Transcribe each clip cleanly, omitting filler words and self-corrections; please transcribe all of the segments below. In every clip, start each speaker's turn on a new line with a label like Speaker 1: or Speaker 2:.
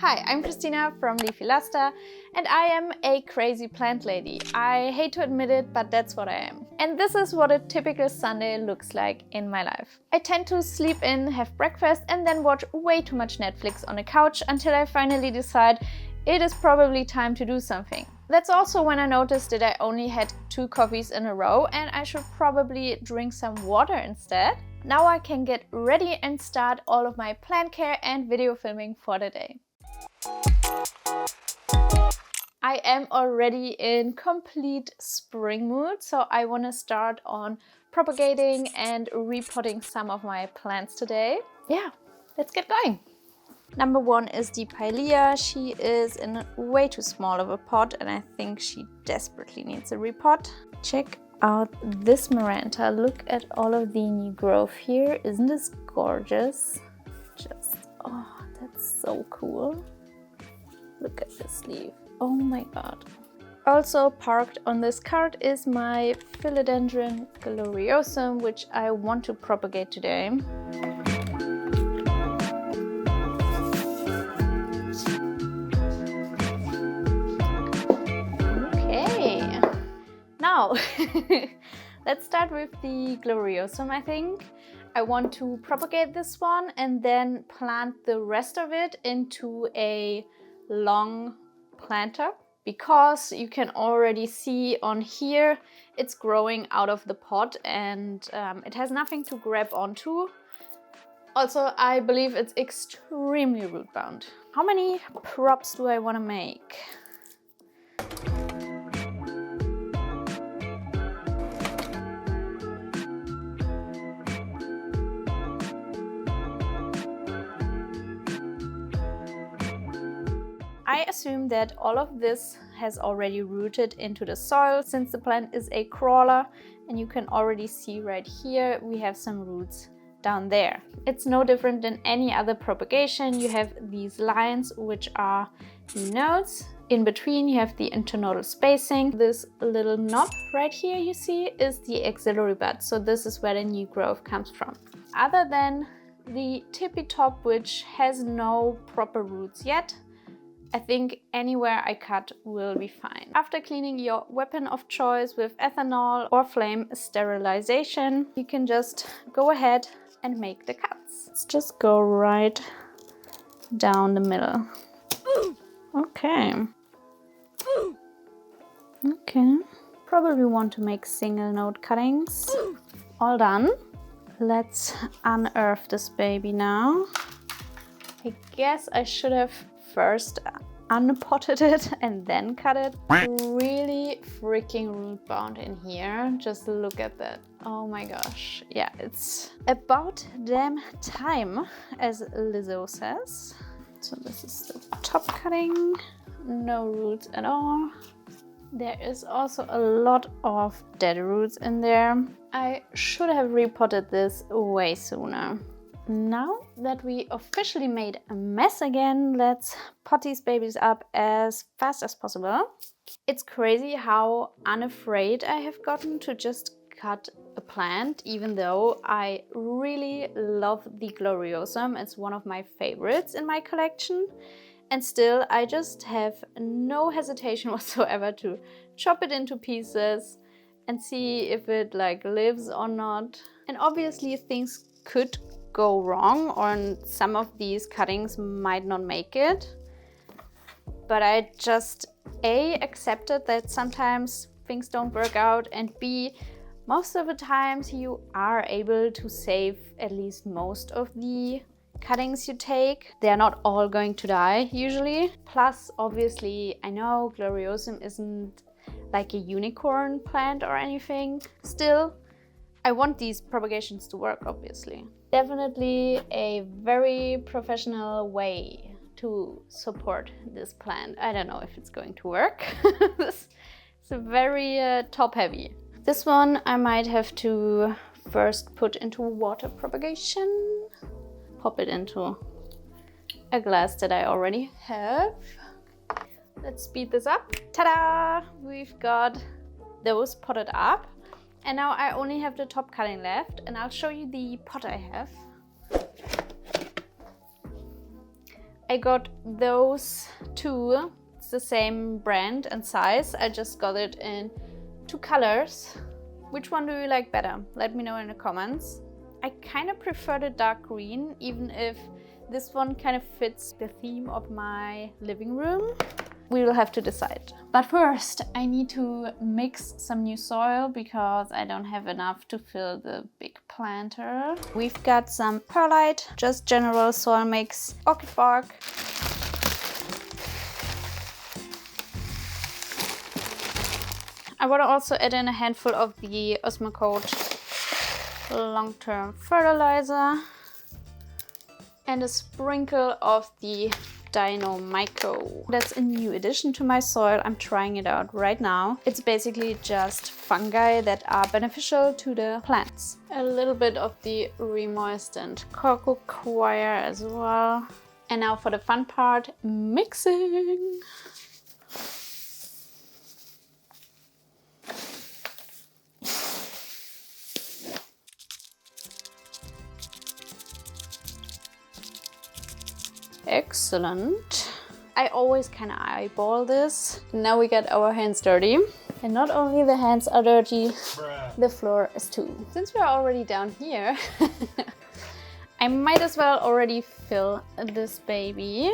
Speaker 1: Hi, I'm Kristina from Leafy Luster, and I am a crazy plant lady. I hate to admit it, but that's what I am. And this is what a typical Sunday looks like in my life. I tend to sleep in, have breakfast, and then watch way too much Netflix on the couch until I finally decide it is probably time to do something. That's also when I noticed that I only had 2 coffees in a row and I should probably drink some water instead. Now I can get ready and start all of my plant care and video filming for the day. I am already in complete spring mood, so I want to start on propagating and repotting some of my plants today. Yeah, let's get going. Number 1 is the Pilea. She is in way too small of a pot and I think she desperately needs a repot. Check out this Maranta. Look at all of the new growth here. Isn't this gorgeous? Oh, that's so cool. Look at this leaf. Oh my god. Also parked on this cart is my Philodendron Gloriosum, which I want to propagate today. Okay. Now, let's start with the Gloriosum, I think. I want to propagate this one and then plant the rest of it into a long planter, because you can already see on here it's growing out of the pot and it has nothing to grab onto. Also, I believe it's extremely root bound. How many props do I want to make? I assume that all of this has already rooted into the soil since the plant is a crawler, and you can already see right here we have some roots down there. It's no different than any other propagation. You have these lines which are the nodes. In between you have the internodal spacing. This little knob right here you see is the axillary bud, so this is where the new growth comes from. Other than the tippy top, which has no proper roots yet, I think anywhere I cut will be fine. After cleaning your weapon of choice with ethanol or flame sterilization, you can just go ahead and make the cuts. Let's just go right down the middle. Okay. Okay. Probably want to make single node cuttings. All done. Let's unearth this baby now. I guess I should have first unpotted it and then cut it. Really freaking root bound in here. Just look at that. Oh my gosh. Yeah, it's about damn time, as Lizzo says. So this is the top cutting. No roots at all. There is also a lot of dead roots in there. I should have repotted this way sooner. Now that we officially made a mess again, let's pot these babies up as fast as possible. It's crazy how unafraid I have gotten to just cut a plant, even though I really love the Gloriosum. It's one of my favorites in my collection. And still, I just have no hesitation whatsoever to chop it into pieces and see if it lives or not. And obviously things could go wrong, or some of these cuttings might not make it, but I just A, accepted that sometimes things don't work out, and B, most of the times you are able to save at least most of the cuttings you take. They are not all going to die usually. Plus, obviously, I know Gloriosum isn't like a unicorn plant or anything. Still, I want these propagations to work, obviously. Definitely a very professional way to support this plant. I don't know if it's going to work. It's very top heavy. This one I might have to first put into water propagation. Pop it into a glass that I already have. Let's speed this up. Ta-da! We've got those potted up. And now I only have the top cutting left, and I'll show you the pot I have. I got those two. It's the same brand and size. I just got it in 2 colors. Which one do you like better? Let me know in the comments. I kind of prefer the dark green, even if this one kind of fits the theme of my living room. We will have to decide. But first, I need to mix some new soil because I don't have enough to fill the big planter. We've got some perlite, just general soil mix, orchid bark, I want to also add in a handful of the Osmocote long-term fertilizer and a sprinkle of the Dino Myco. That's a new addition to my soil. I'm trying it out right now. It's basically just fungi that are beneficial to the plants. A little bit of the remoistened cocoa coir as well. And now for the fun part, mixing. Excellent. I always kind of eyeball this. Now we get our hands dirty. And not only the hands are dirty, the floor is too. Since we're already down here, I might as well already fill this baby.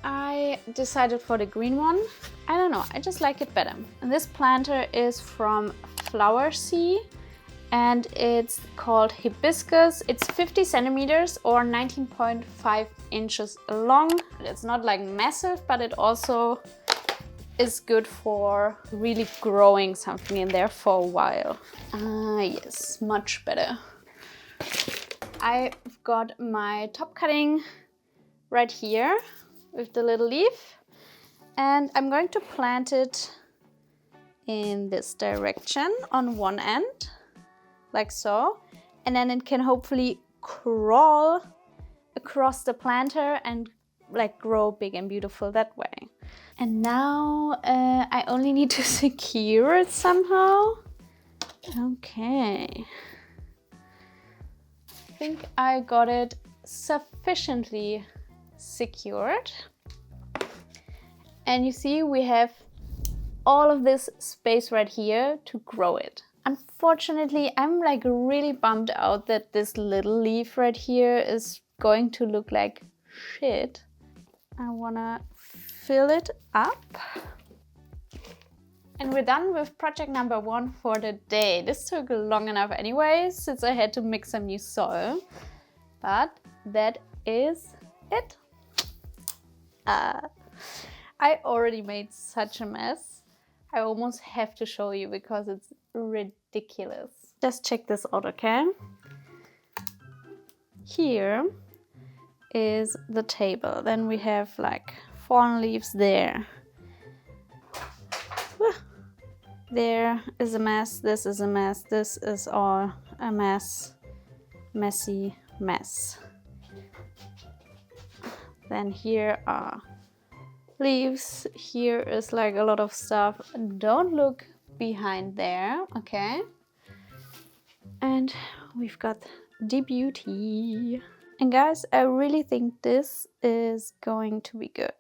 Speaker 1: I decided for the green one. I don't know, I just like it better. And this planter is from Flower Sea. And it's called Hibiscus. It's 50 centimeters or 19.5 inches long. It's not like massive, but it also is good for really growing something in there for a while. Yes, much better. I've got my top cutting right here with the little leaf. And I'm going to plant it in this direction on one end. Like so, and then it can hopefully crawl across the planter and like grow big and beautiful that way. And now I only need to secure it somehow. Okay. I think I got it sufficiently secured. And you see we have all of this space right here to grow it. Unfortunately, I'm like really bummed out that this little leaf right here is going to look like shit. I wanna fill it up. And we're done with project number 1 for the day. This took long enough anyway, since I had to mix some new soil. But that is it. I already made such a mess. I almost have to show you because it's ridiculous. Just check this out, okay? Here is the table. Then we have like fallen leaves there. There is a mess, this is a mess, this is all a mess. Messy mess. Then here are leaves. Here is like a lot of stuff. Don't look behind there, okay? And we've got the beauty. And guys, I really think this is going to be good.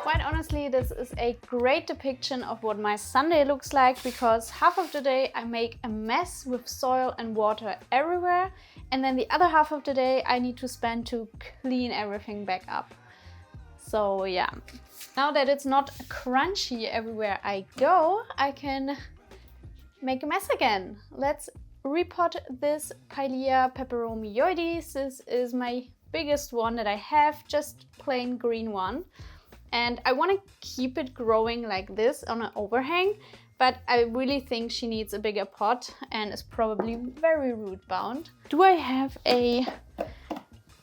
Speaker 1: Quite honestly, this is a great depiction of what my Sunday looks like, because half of the day I make a mess with soil and water everywhere, and then the other half of the day I need to spend to clean everything back up. So yeah, now that it's not crunchy everywhere I go, I can make a mess again. Let's repot this Pilea Peperomioides. This is my biggest one that I have, just plain green one. And I want to keep it growing like this on an overhang, but I really think she needs a bigger pot and is probably very root bound. Do I have a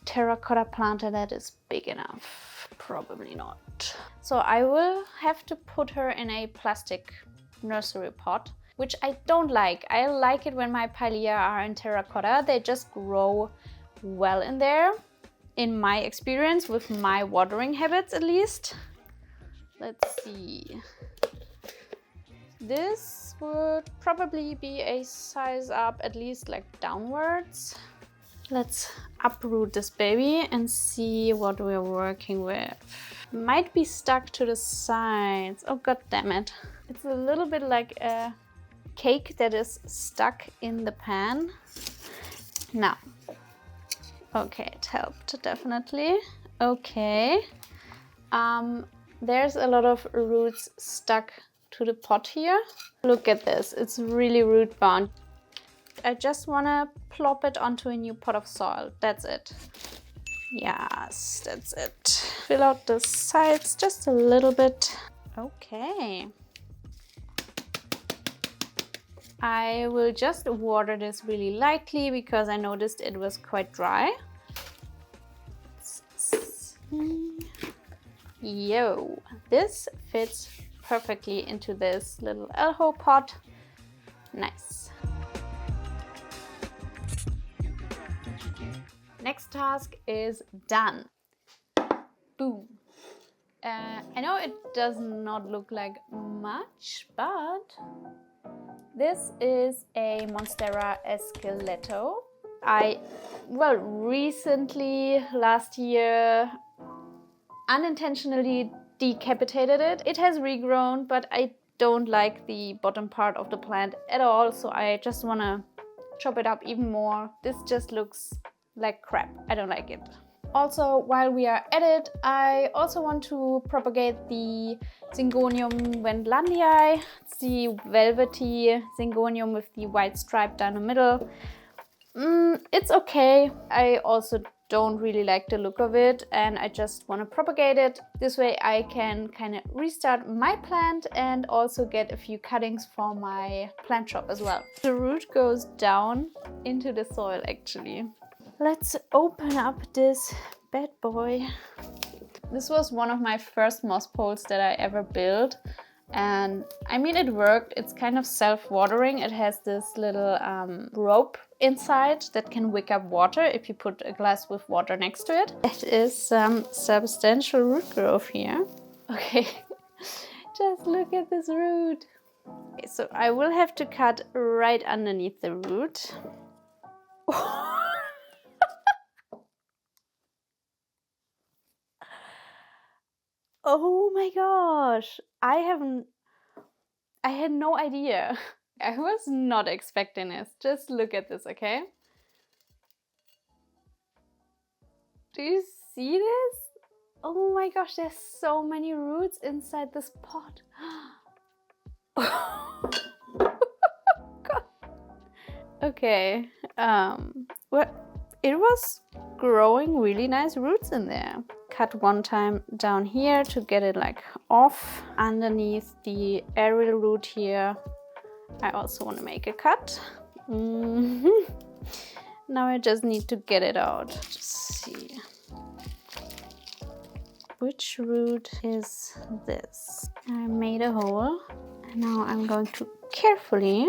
Speaker 1: terracotta planter that is big enough? Probably not. So I will have to put her in a plastic nursery pot, which I don't like. I like it when my Pilea are in terracotta. They just grow well in there. In my experience, with my watering habits at least. Let's see. This would probably be a size up, at least like downwards. Let's uproot this baby and see what we're working with. Might be stuck to the sides. Oh, god damn it. It's a little bit like a cake that is stuck in the pan. Now, okay, it helped definitely. Okay. There's a lot of roots stuck to the pot here. Look at this, it's really root bound. I just want to plop it onto a new pot of soil. That's it. Yes, that's it. Fill out the sides just a little bit. Okay. I will just water this really lightly because I noticed it was quite dry. Yo, this fits perfectly into this little elbow pot. Nice. Next task is done. Boom. I know it does not look like much, but this is a Monstera Esqueleto. Recently, last year, unintentionally decapitated it. It has regrown, but I don't like the bottom part of the plant at all, so I just want to chop it up even more. This just looks like crap. I don't like it. Also, while we are at it, I also want to propagate the Syngonium Wendlandii. It's the velvety Syngonium with the white stripe down the middle. It's okay. I also don't really like the look of it and I just want to propagate it. This way I can kind of restart my plant and also get a few cuttings for my plant shop as well. The root goes down into the soil actually. Let's open up this bad boy. This was one of my first moss poles that I ever built. And I mean, it worked. It's kind of self-watering. It has this little rope inside that can wick up water if you put a glass with water next to it. It is some substantial root growth here. Okay, just look at this root. Okay, so I will have to cut right underneath the root. Oh my gosh, I had no idea. I was not expecting this. Just look at this, okay? Do you see this? Oh my gosh, there's so many roots inside this pot. God. Okay, well, it was growing really nice roots in there. Cut one time down here to get it like off underneath the aerial root here. I also want to make a cut. Now I just need to get it out. Just see. Which root is this? I made a hole and now I'm going to carefully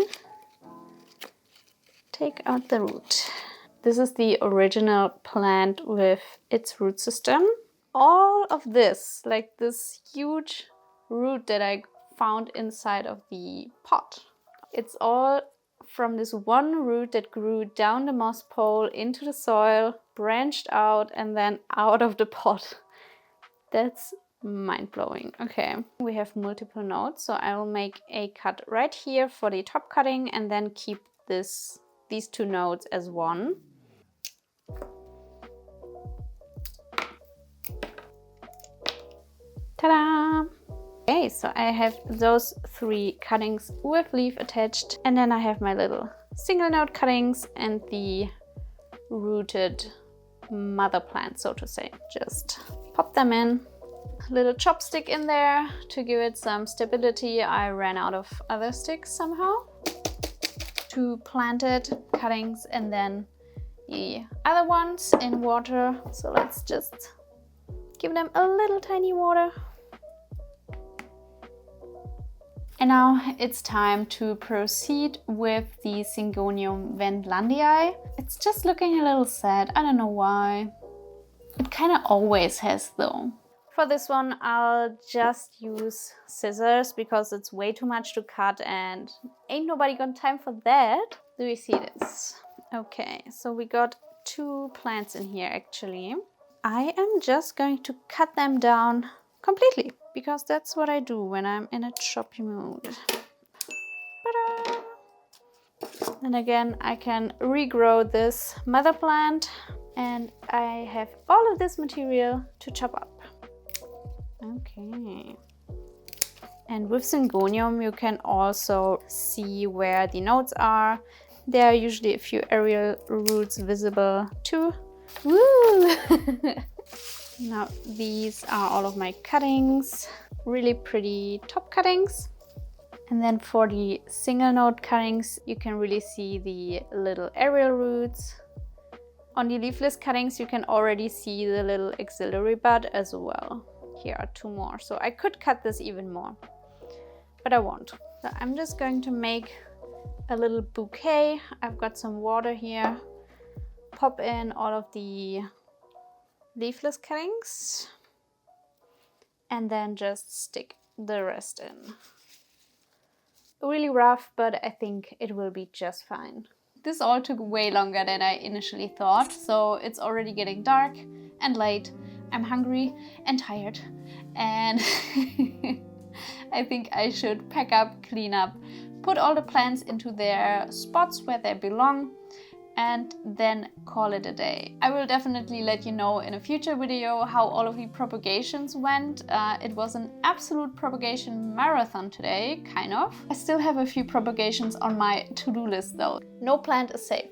Speaker 1: take out the root. This is the original plant with its root system. All of this, like this huge root that I found inside of the pot, it's all from this one root that grew down the moss pole into the soil, branched out and then out of the pot. That's mind-blowing. Okay, we have multiple nodes, so I will make a cut right here for the top cutting and then keep these two nodes as one. Ta-da! Okay, so I have those 3 cuttings with leaf attached, and then I have my little single node cuttings and the rooted mother plant, so to say. Just pop them in. A little chopstick in there to give it some stability. I ran out of other sticks somehow. 2 planted cuttings and then the other ones in water. So let's just give them a little tiny water. And now it's time to proceed with the Syngonium Wendlandii. It's just looking a little sad. I don't know why. It kind of always has though. For this one, I'll just use scissors because it's way too much to cut and ain't nobody got time for that. Do you see this? Okay, so we got 2 plants in here actually. I am just going to cut them down completely because that's what I do when I'm in a choppy mood. Ta-da! And again, I can regrow this mother plant and I have all of this material to chop up. Okay. And with Syngonium, you can also see where the nodes are. There are usually a few aerial roots visible too. Woo! Now, these are all of my cuttings. Really pretty top cuttings. And then for the single node cuttings, you can really see the little aerial roots. On the leafless cuttings, you can already see the little axillary bud as well. Here are 2 more, so I could cut this even more, but I won't. So I'm just going to make a little bouquet. I've got some water here. Pop in all of the leafless cuttings and then just stick the rest in. Really rough, but I think it will be just fine. This all took way longer than I initially thought, so it's already getting dark and late. I'm hungry and tired, and I think I should pack up, clean up, put all the plants into their spots where they belong, and then call it a day. I will definitely let you know in a future video how all of the propagations went. It was an absolute propagation marathon today, kind of. I still have a few propagations on my to-do list though. No plant is safe.